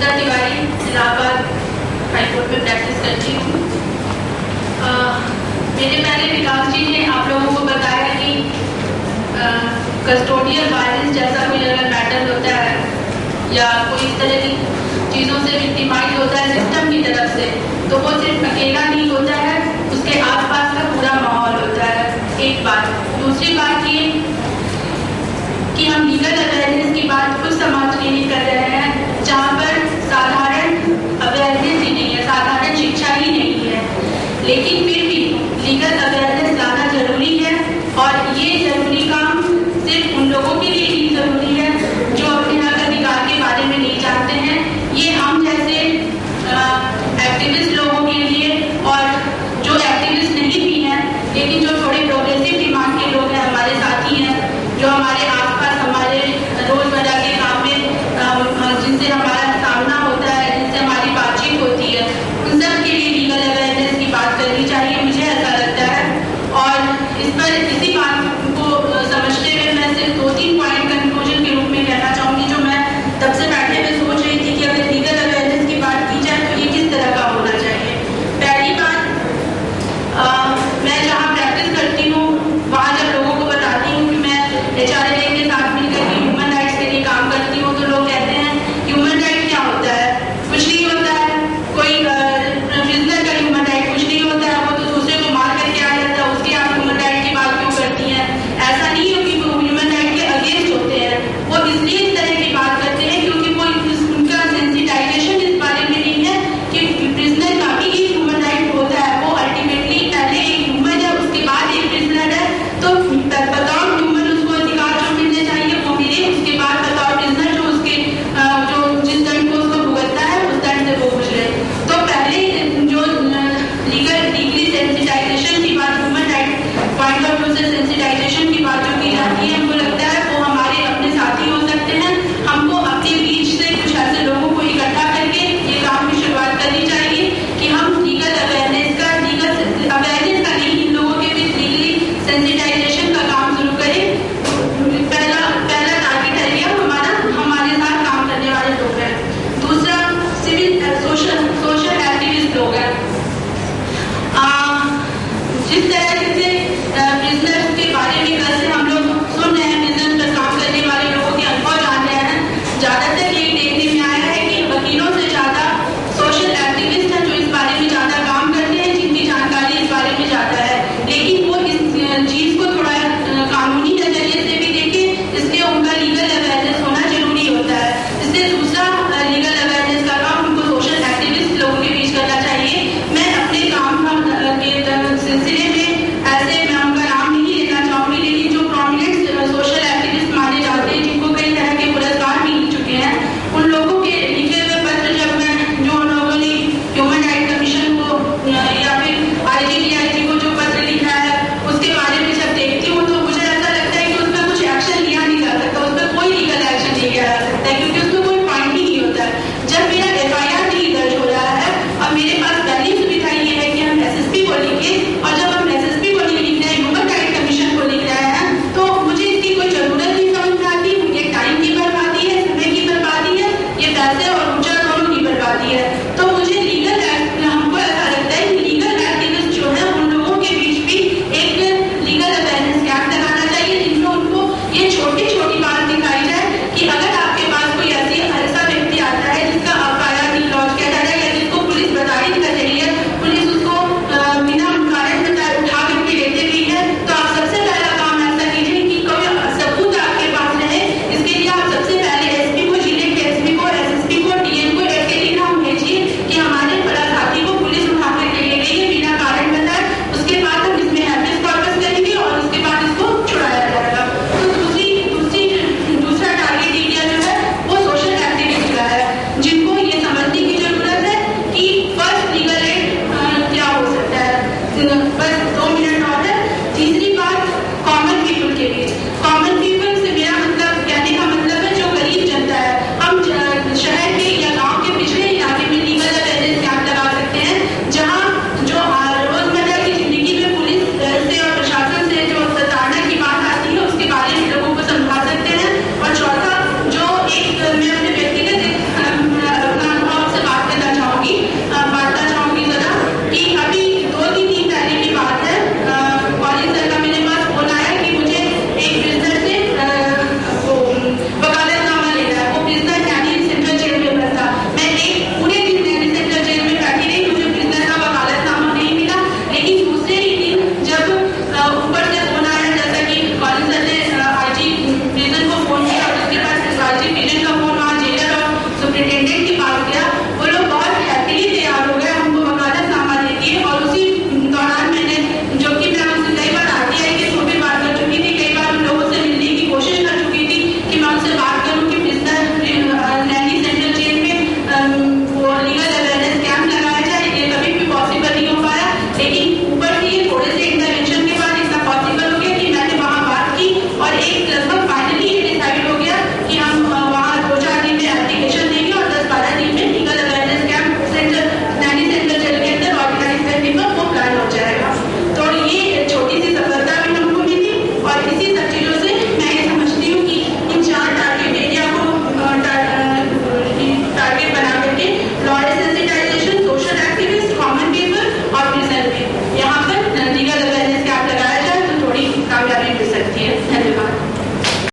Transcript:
पूजा Tiwari, Allahabad high court में practice करती हूँ। मेरे पहले विकास जी ने आप लोगों को बताया कि कस्टोडियल वायलेंस जैसा कोई अगर मैटर होता है या कोई इस तरह की चीज़ों से विक्टिमाइज होता है सिस्टम की तरफ से, तो वो सिर्फ अकेला नहीं होता है, उसके आसपास का पूरा माहौल होता है। एक बात। दूसरी बात ये कि हम लीगल अवेयरनेस की बात कुछ समाज के लिए कर रहे हैं जहाँ पर साधारण अवेयरनेस ही नहीं है, साधारण शिक्षा ही नहीं है, लेकिन फिर भी लीगल अवेयरनेस लाना जरूरी है। और ये जरूरी काम सिर्फ उन लोगों के लिए ही जरूरी है जो अपने हक अधिकार के बारे में नहीं जानते हैं। ये हम जैसे एक्टिविस्ट लोगों के लिए और जो एक्टिविस्ट नहीं भी हैं लेकिन जो थोड़े प्रोग्रेसिव दिमाग के लोग हैं, हमारे साथी हैं, जो हमारे आसपास हमारे रोजमर्रा के काम में जिनसे हमारा सामना होता है, जिनसे हमारी बातचीत होती है, उन सब के लिए लीगल अवेयरनेस की बात करनी चाहिए, मुझे ऐसा लगता है। और इस पर इसी बात को समझते हुए मैं सिर्फ 2-3 पॉइंट कंक्लूजन के रूप में कहना चाहूँगी जो मैं तब से बैठे हुए सोच रही थी कि अगर लीगल अवेयरनेस की बात की जाए तो ये किस तरह का होना चाहिए। पहली बात, मैं जहाँ प्रैक्टिस करती हूँ वहाँ जब लोगों को बताती हूँ कि मैं HRLA के साथ मिलकर के ह्यूमन राइट्स के लिए काम करती हूँ, तो लोग कहते हैं ह्यूमन राइट क्या होता है? कुछ नहीं होता है। कोई प्रिजनर का ह्यूमन राइट कुछ नहीं होता है, वो तो दूसरे को मार करके आ जाता है, उसके आप ह्यूमन राइट की बात क्यों करती हैं? ऐसा नहीं है कि वो ह्यूमन राइट के अगेंस्ट होते हैं, वो इसलिए इस तरह की बात करते हैं क्योंकि वो उनका सेंसिटाइजेशन इस बारे में नहीं है कि प्रिजनर का भी एक ह्यूमन राइट होता है। वो अल्टीमेटली पहले एक ह्यूमन है, उसके बाद एक प्रिजनर है, तो बताओ ह्यूमन उसको अधिकार जो मिलने चाहिए वो मिले, उसके बाद बताओ प्रिजनर जो उसके जो जिस दंड को उसको भुगतना है उस दंड से वो गुजरे। तो पहले जो लीगली सेंसिटाइजेशन की बात, human right point of view से सेंसिटाइजेशन की बात जो की जाती है, हमको लगता है वो हमारे अपने साथी हो सकते हैं। हमको अपने बीच से कुछ ऐसे लोगों को इकट्ठा करके ये काम की शुरुआत करनी चाहिए कि हम लीगल अवेयरनेस का नहीं, इन लोगों के बीच लीगली सेंसिटाइजेशन का काम शुरू करें। पहला टारगेट है ये हमारा, हमारे साथ काम करने वाले लोग हैं। दूसरा, सिविल सोशल एक्टिविस्ट लोग हैं। जिस तरह से बिजनेस के बारे में कल से हम लोग सुन रहे हैं, बिजनेस पर काम करने वाले लोगों के अनुभव जान रहे हैं, ज्यादातर यही देखने में आया है कि वकीलों से ज्यादा सोशल एक्टिविस्ट हैं जो इस बारे में ज्यादा काम करते हैं, जिनकी जानकारी इस बारे में ज्यादा है, लेकिन वो इस चीज को थोड़ा कानूनी नजरिए से भी देखें, इसलिए उनका लीगल अवेयरनेस होना जरूरी होता है। इससे